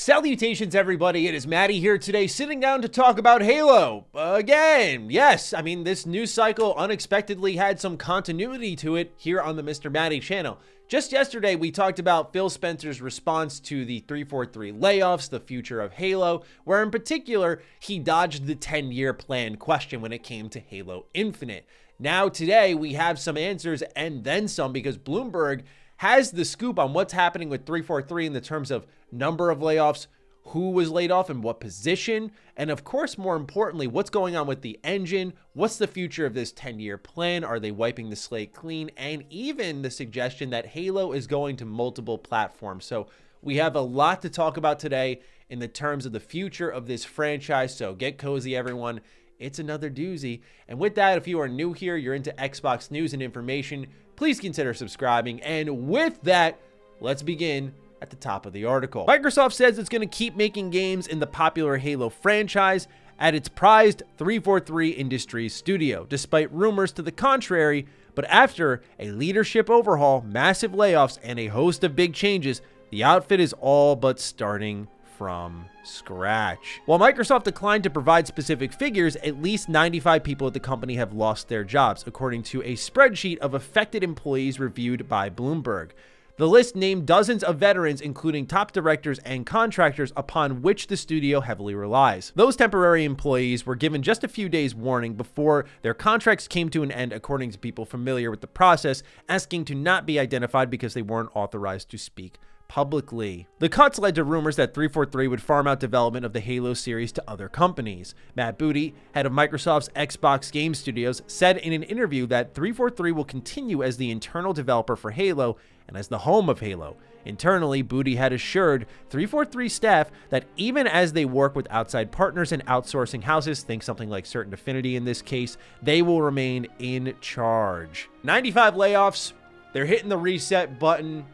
Salutations, everybody. It is Matty here today, sitting down to talk about Halo again. Yes, I mean, this news cycle unexpectedly had some continuity to it here on the Mr. Matty channel. Just yesterday, we talked about Phil Spencer's response to the 343 layoffs, the future of Halo, where in particular, he dodged the 10-year plan question when it came to Halo Infinite. Now, today, we have some answers and then some because Bloomberg has the scoop on what's happening with 343 in the terms of number of layoffs, who was laid off in what position, and of course, more importantly, what's going on with the engine, what's the future of this 10-year plan, are they wiping the slate clean, and even the suggestion that Halo is going to multiple platforms. So we have a lot to talk about today in the terms of the future of this franchise, so get cozy, everyone. It's another doozy. And with that, if you are new here, you're into Xbox news and information, please consider subscribing. And with that, let's begin at the top of the article. Microsoft says it's going to keep making games in the popular Halo franchise at its prized 343 Industries studio, despite rumors to the contrary. But after a leadership overhaul, massive layoffs, and a host of big changes, the outfit is all but starting from scratch. While Microsoft declined to provide specific figures, at least 95 people at the company have lost their jobs, according to a spreadsheet of affected employees reviewed by Bloomberg. The list named dozens of veterans, including top directors and contractors, upon which the studio heavily relies. Those temporary employees were given just a few days' warning before their contracts came to an end, according to people familiar with the process, asking to not be identified because they weren't authorized to speak publicly. The cuts led to rumors that 343 would farm out development of the Halo series to other companies. Matt Booty, head of Microsoft's Xbox Game Studios, said in an interview that 343 will continue as the internal developer for Halo and as the home of Halo. Internally, Booty had assured 343 staff that even as they work with outside partners and outsourcing houses, think something like Certain Affinity in this case, they will remain in charge. 95 layoffs, they're hitting the reset button,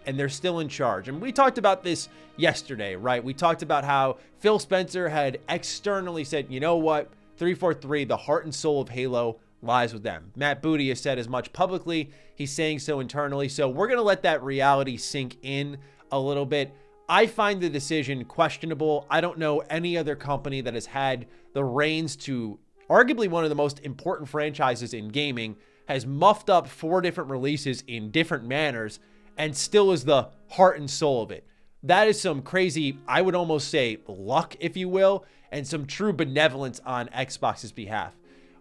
and they're still in charge. And we talked about this yesterday, right? We talked about how Phil Spencer had externally said, you know what, 343, the heart and soul of Halo lies with them. Matt Booty has said as much publicly. He's saying so internally. So we're going to let that reality sink in a little bit. I find the decision questionable. I don't know any other company that has had the reins to arguably one of the most important franchises in gaming, has muffed up 4 different releases in different manners, and still is the heart and soul of it. That is some crazy, I would almost say, luck, if you will, and some true benevolence on Xbox's behalf.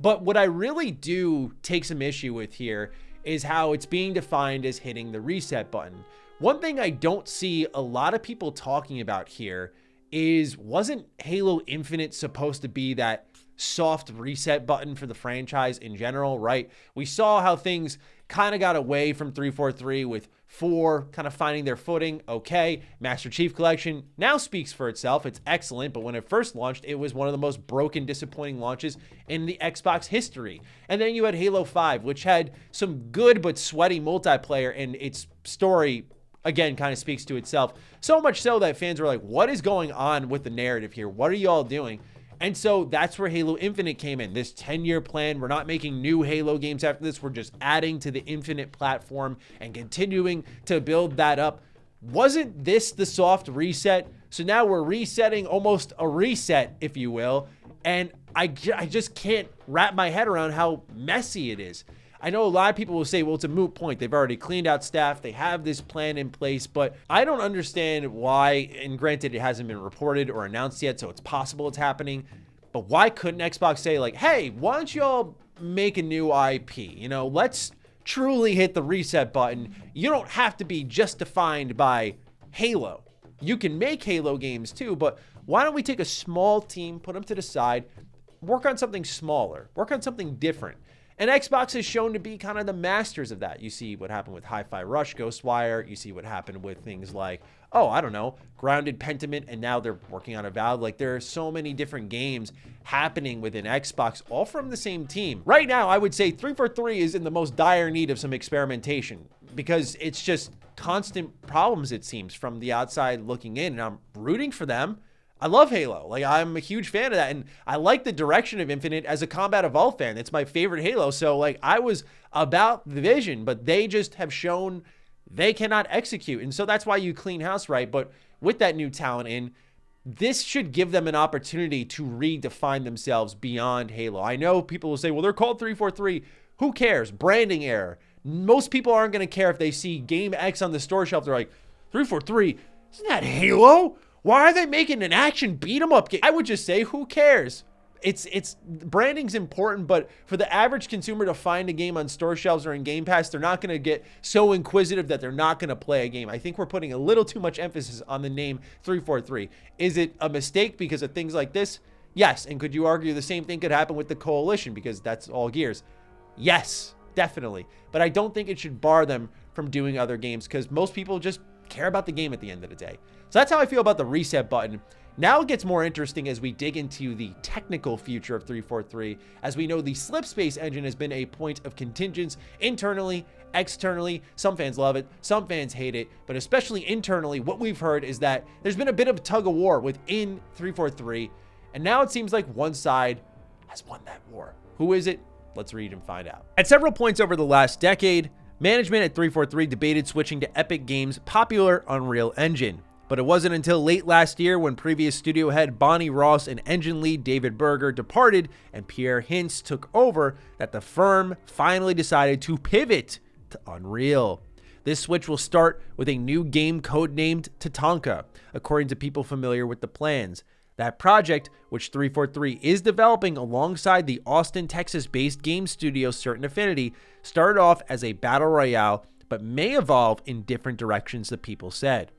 But what I really do take some issue with here is how it's being defined as hitting the reset button. One thing I don't see a lot of people talking about here is, wasn't Halo Infinite supposed to be that soft reset button for the franchise in general, right? We saw how things kind of got away from 343 with 4 kind of finding their footing. Okay, Master Chief Collection now speaks for itself. It's excellent, but when it first launched, it was one of the most broken, disappointing launches in the Xbox history. And then you had Halo 5, which had some good but sweaty multiplayer, and its story, again, kind of speaks to itself. So much so that fans were like, what is going on with the narrative here? What are you all doing? And so that's where Halo Infinite came in, this 10-year plan. We're not making new Halo games after this. We're just adding to the Infinite platform and continuing to build that up. Wasn't this the soft reset? So now we're resetting, almost a reset, if you will. And I just can't wrap my head around how messy it is. I know a lot of people will say, well, it's a moot point. They've already cleaned out staff. They have this plan in place, but I don't understand why, and granted, it hasn't been reported or announced yet, so it's possible it's happening, but why couldn't Xbox say, like, hey, why don't y'all make a new IP? You know, let's truly hit the reset button. You don't have to be just defined by Halo. You can make Halo games too, but why don't we take a small team, put them to the side, work on something smaller, work on something different? And Xbox has shown to be kind of the masters of that. You see what happened with Hi-Fi Rush, Ghostwire. You see what happened with things like, oh, I don't know, Grounded, Pentiment, and now they're working on Avowed. Like, there are so many different games happening within Xbox, all from the same team. Right now, I would say 343 is in the most dire need of some experimentation because it's just constant problems, it seems, from the outside looking in. And I'm rooting for them. I love Halo. Like, I'm a huge fan of that. And I like the direction of Infinite as a Combat Evolved fan. It's my favorite Halo. So, like, I was about the vision, but they just have shown they cannot execute. And so that's why you clean house, right? But with that new talent in, this should give them an opportunity to redefine themselves beyond Halo. I know people will say, well, they're called 343. Who cares? Branding error. Most people aren't going to care if they see Game X on the store shelf. They're like, 343, isn't that Halo? Why are they making an action beat 'em up game? I would just say, who cares? It's branding's important, but for the average consumer to find a game on store shelves or in Game Pass, they're not going to get so inquisitive that they're not going to play a game. I think we're putting a little too much emphasis on the name 343. Is it a mistake because of things like this? Yes. And could you argue the same thing could happen with the Coalition because that's all Gears? Yes, definitely. But I don't think it should bar them from doing other games because most people just care about the game at the end of the day. So that's how I feel about the reset button. Now it gets more interesting as we dig into the technical future of 343. As we know, the Slipspace engine has been a point of contingence internally, externally. Some fans love it, some fans hate it, but especially internally, what we've heard is that there's been a bit of tug of war within 343, and now it seems like one side has won that war. Who is it? Let's read and find out. At several points over the last decade, management at 343 debated switching to Epic Games' popular Unreal Engine. But it wasn't until late last year when previous studio head Bonnie Ross and engine lead David Berger departed and Pierre Hintz took over that the firm finally decided to pivot to Unreal. This switch will start with a new game codenamed Tatanka, according to people familiar with the plans. That project, which 343 is developing alongside the Austin, Texas-based game studio Certain Affinity, started off as a battle royale, but may evolve in different directions, the people said.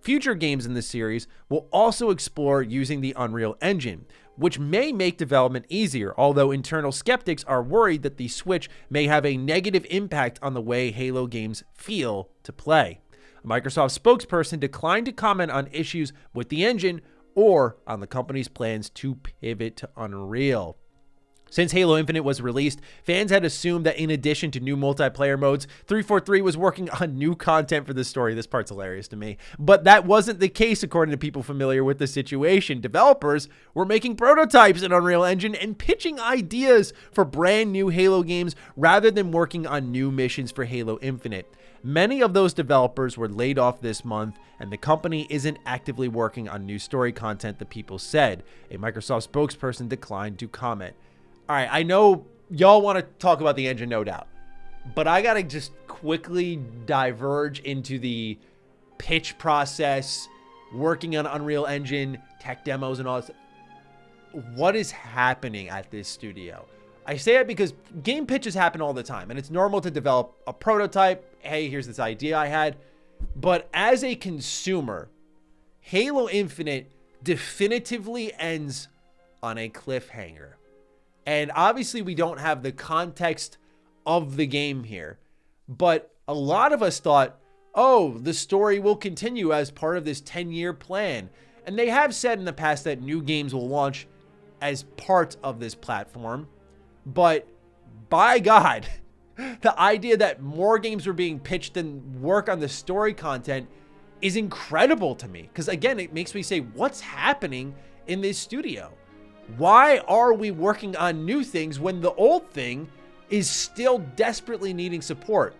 Future games in the series will also explore using the Unreal Engine, which may make development easier, although internal skeptics are worried that the switch may have a negative impact on the way Halo games feel to play. A Microsoft spokesperson declined to comment on issues with the engine or on the company's plans to pivot to Unreal. Since Halo Infinite was released, fans had assumed that in addition to new multiplayer modes, 343 was working on new content for the story. This part's hilarious to me. But that wasn't the case according to people familiar with the situation. Developers were making prototypes in Unreal Engine and pitching ideas for brand new Halo games rather than working on new missions for Halo Infinite. Many of those developers were laid off this month, and the company isn't actively working on new story content, the people said. A Microsoft spokesperson declined to comment. All right, I know y'all want to talk about the engine, no doubt, but I got to just quickly diverge into the pitch process, working on Unreal Engine, tech demos, and all this. What is happening at this studio? I say it because game pitches happen all the time, and it's normal to develop a prototype. Hey, here's this idea I had. But as a consumer, Halo Infinite definitively ends on a cliffhanger. And obviously we don't have the context of the game here, but a lot of us thought, oh, the story will continue as part of this 10-year plan. And they have said in the past that new games will launch as part of this platform. But by God, the idea that more games were being pitched than work on the story content is incredible to me. Because again, it makes me say, what's happening in this studio? Why are we working on new things when the old thing is still desperately needing support?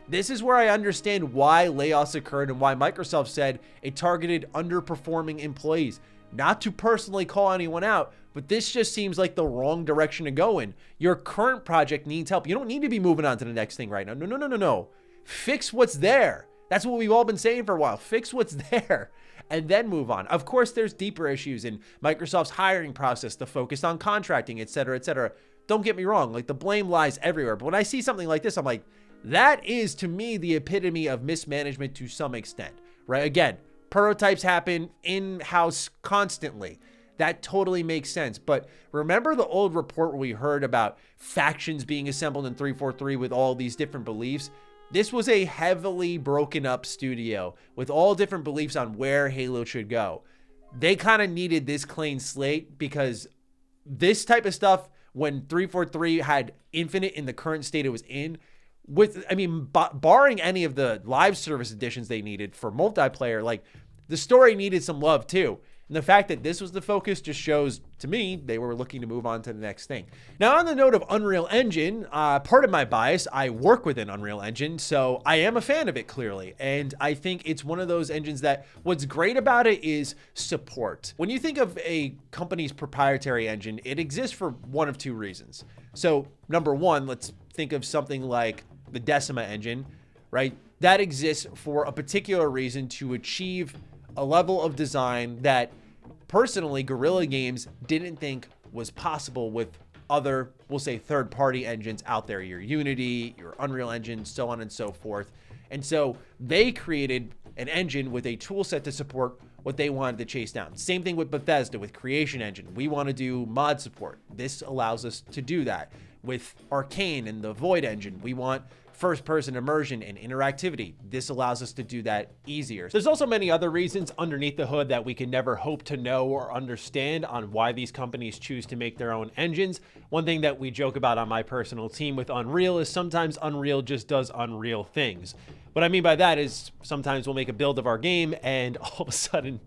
This is where I understand why layoffs occurred and why Microsoft said it targeted underperforming employees. Not to personally call anyone out, but this just seems like the wrong direction to go in. Your current project needs help. You don't need to be moving on to the next thing right now. No. Fix what's there. That's what we've all been saying for a while. Fix what's there and then move on. Of course, there's deeper issues in Microsoft's hiring process, the focus on contracting, et cetera, et cetera. Don't get me wrong. Like, the blame lies everywhere. But when I see something like this, I'm like, that is, to me, the epitome of mismanagement to some extent, right? Again, prototypes happen in-house constantly. That totally makes sense. But remember the old report where we heard about factions being assembled in 343 with all these different beliefs? This was a heavily broken up studio with all different beliefs on where Halo should go. They kind of needed this clean slate because this type of stuff, when 343 had Infinite in the current state it was in, barring any of the live service additions they needed for multiplayer, like, the story needed some love too. And the fact that this was the focus just shows to me they were looking to move on to the next thing. Now, on the note of Unreal Engine, part of my bias, I work within Unreal Engine, so I am a fan of it clearly. And I think it's one of those engines that what's great about it is support. When you think of a company's proprietary engine, it exists for one of two reasons. So number one, let's think of something like the Decima engine, right? That exists for a particular reason to achieve a level of design that personally Guerrilla Games didn't think was possible with other, we'll say, third-party engines out there, your Unity, your Unreal Engine, so on and so forth. And so they created an engine with a tool set to support what they wanted to chase down. Same thing with Bethesda with Creation Engine. We want to do mod support. This allows us to do that. With Arcane and the Void Engine, we want first-person immersion and interactivity. This allows us to do that easier. There's also many other reasons underneath the hood that we can never hope to know or understand on why these companies choose to make their own engines. One thing that we joke about on my personal team with Unreal is sometimes Unreal just does Unreal things. What I mean by that is sometimes we'll make a build of our game and all of a sudden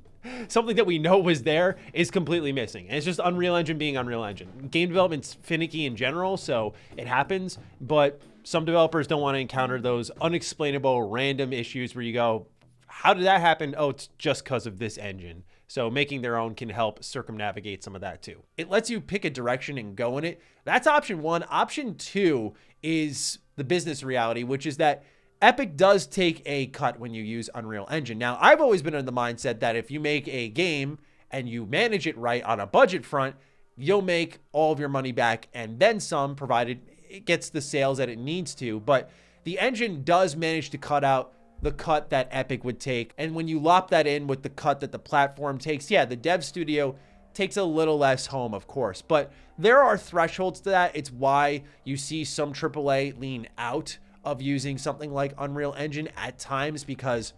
something that we know was there is completely missing. And it's just Unreal Engine being Unreal Engine. Game development's finicky in general, so it happens, but some developers don't want to encounter those unexplainable random issues where you go, how did that happen? Oh, it's just because of this engine. So making their own can help circumnavigate some of that too. It lets you pick a direction and go in it. That's option one. Option two is the business reality, which is that Epic does take a cut when you use Unreal Engine. Now, I've always been in the mindset that if you make a game and you manage it right on a budget front, you'll make all of your money back and then some, provided it gets the sales that it needs to. But the engine does manage to cut out the cut that Epic would take. And when you lop that in with the cut that the platform takes, yeah, the dev studio takes a little less home, of course. But there are thresholds to that. It's why you see some AAA lean out of using something like Unreal Engine at times, because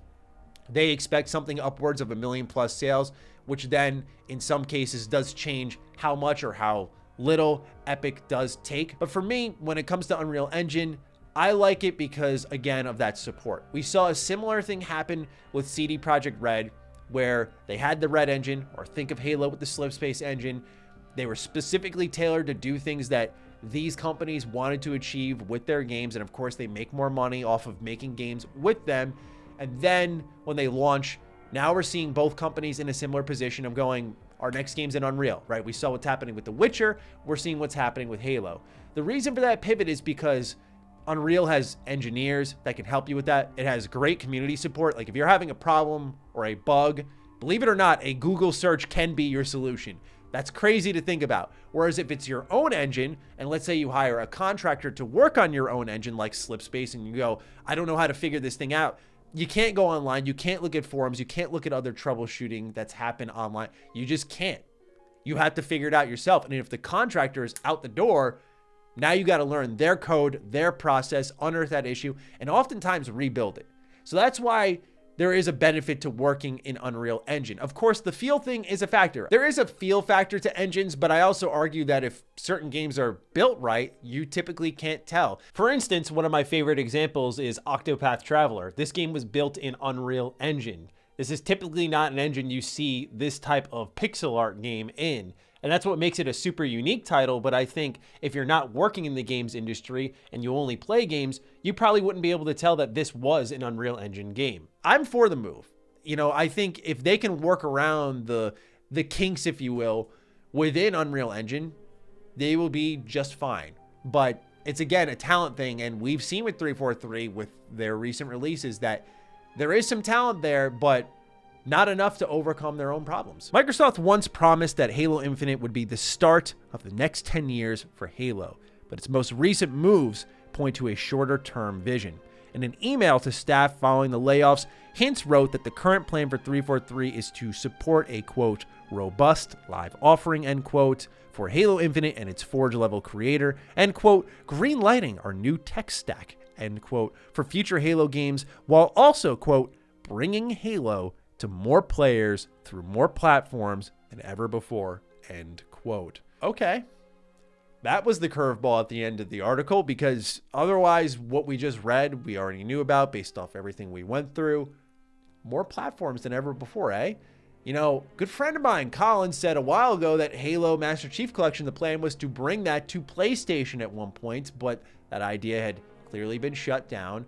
they expect something upwards of 1 million plus sales, which then in some cases does change how much or how little Epic does take. But for me, when it comes to Unreal Engine, I like it because, again, of that support. We saw a similar thing happen with CD Projekt Red, where they had the Red engine, or think of Halo with the Slipspace engine. They were specifically tailored to do things that these companies wanted to achieve with their games. And of course, they make more money off of making games with them. And then when they launch, now we're seeing both companies in a similar position of going, our next game's in Unreal, right? We saw what's happening with The Witcher. We're seeing what's happening with Halo. The reason for that pivot is because Unreal has engineers that can help you with that. It has great community support. Like if you're having a problem or a bug, believe it or not, a Google search can be your solution. That's crazy to think about. Whereas if it's your own engine, and let's say you hire a contractor to work on your own engine like Slipspace, and you go, I don't know how to figure this thing out. You can't go online. You can't look at forums. You can't look at other troubleshooting that's happened online. You just can't. You have to figure it out yourself. And if the contractor is out the door, now you got to learn their code, their process, unearth that issue, and oftentimes rebuild it. So that's why there is a benefit to working in Unreal Engine. Of course, the feel thing is a factor. There is a feel factor to engines, but I also argue that if certain games are built right, you typically can't tell. For instance, one of my favorite examples is Octopath Traveler. This game was built in Unreal Engine. This is typically not an engine you see this type of pixel art game in. And that's what makes it a super unique title. But I think if you're not working in the games industry and you only play games, you probably wouldn't be able to tell that this was an Unreal Engine game. I'm for the move. You know, I think if they can work around the kinks, if you will, within Unreal Engine, they will be just fine. But it's, again, a talent thing. And we've seen with 343 with their recent releases that there is some talent there, but not enough to overcome their own problems. Microsoft once promised that Halo Infinite would be the start of the next 10 years for Halo, but its most recent moves point to a shorter-term vision. In an email to staff following the layoffs, Hintz wrote that the current plan for 343 is to support a, quote, robust live offering, end quote, for Halo Infinite and its Forge-level creator, and, quote, green-lighting our new tech stack, end quote, for future Halo games, while also, quote, bringing Halo to more players through more platforms than ever before, end quote. Okay. That was the curveball at the end of the article, because otherwise what we just read, we already knew about based off everything we went through. More platforms than ever before, eh? You know, good friend of mine, Colin, said a while ago that Halo Master Chief Collection, the plan was to bring that to PlayStation at one point, but that idea had clearly been shut down.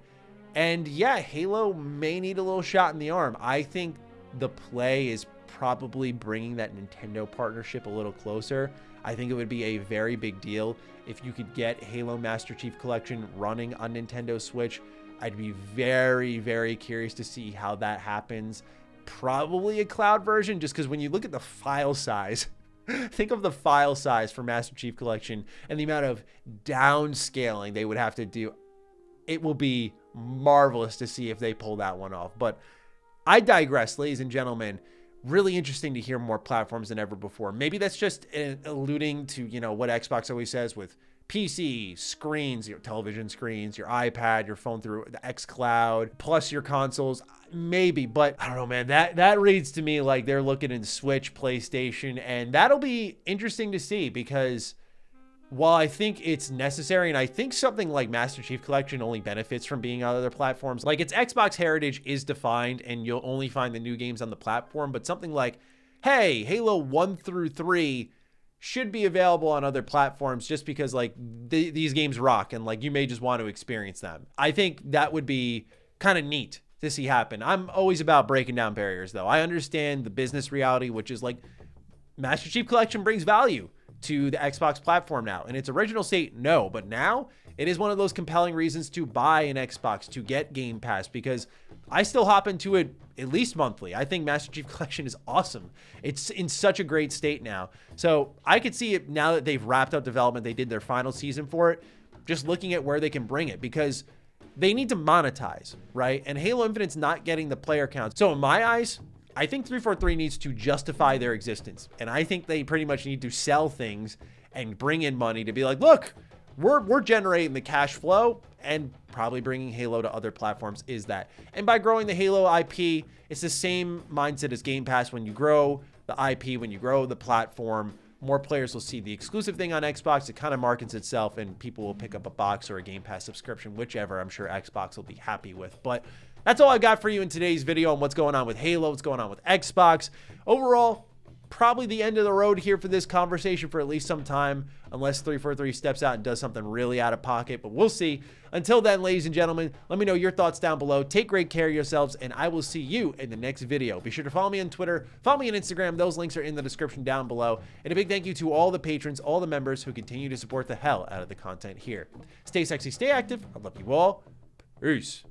And yeah, Halo may need a little shot in the arm. I think the play is probably bringing that Nintendo partnership a little closer. I think it would be a very big deal if you could get Halo Master Chief Collection running on Nintendo Switch. I'd be very, very curious to see how that happens. Probably a cloud version, just because when you look at the file size, think of the file size for Master Chief Collection and the amount of downscaling they would have to do. It will be marvelous to see if they pull that one off. But I digress, ladies and gentlemen. Really interesting to hear more platforms than ever before. Maybe that's just alluding to, you know, what Xbox always says with PC screens, your television screens, your iPad, your phone through the xCloud, plus your consoles. Maybe, but I don't know, man. That reads to me like they're looking in Switch, PlayStation, and that'll be interesting to see, because while I think it's necessary, and I think something like Master Chief Collection only benefits from being on other platforms, like its Xbox heritage is defined and you'll only find the new games on the platform, but something like, hey, Halo 1 through 3 should be available on other platforms just because like these games rock and like you may just want to experience them. I think that would be kind of neat to see happen. I'm always about breaking down barriers though. I understand the business reality, which is like Master Chief Collection brings value to the Xbox platform now. In its original state, no, but now it is one of those compelling reasons to buy an Xbox, to get Game Pass, because I still hop into it at least monthly. I think Master Chief Collection is awesome. It's in such a great state now. So I could see it now that they've wrapped up development, they did their final season for it, just looking at where they can bring it, because they need to monetize, right? And Halo Infinite's not getting the player count. So in my eyes, I think 343 needs to justify their existence. And I think they pretty much need to sell things and bring in money to be like, look, we're generating the cash flow, and probably bringing Halo to other platforms is that. And by growing the Halo IP, it's the same mindset as Game Pass. When you grow the IP, when you grow the platform, more players will see the exclusive thing on Xbox. It kind of markets itself, and people will pick up a box or a Game Pass subscription, whichever. I'm sure Xbox will be happy with. But that's all I got for you in today's video on what's going on with Halo, what's going on with Xbox. Overall, probably the end of the road here for this conversation for at least some time, unless 343 steps out and does something really out of pocket, but we'll see. Until then, ladies and gentlemen, let me know your thoughts down below. Take great care of yourselves, and I will see you in the next video. Be sure to follow me on Twitter, follow me on Instagram. Those links are in the description down below. And a big thank you to all the patrons, all the members who continue to support the hell out of the content here. Stay sexy, stay active. I love you all. Peace.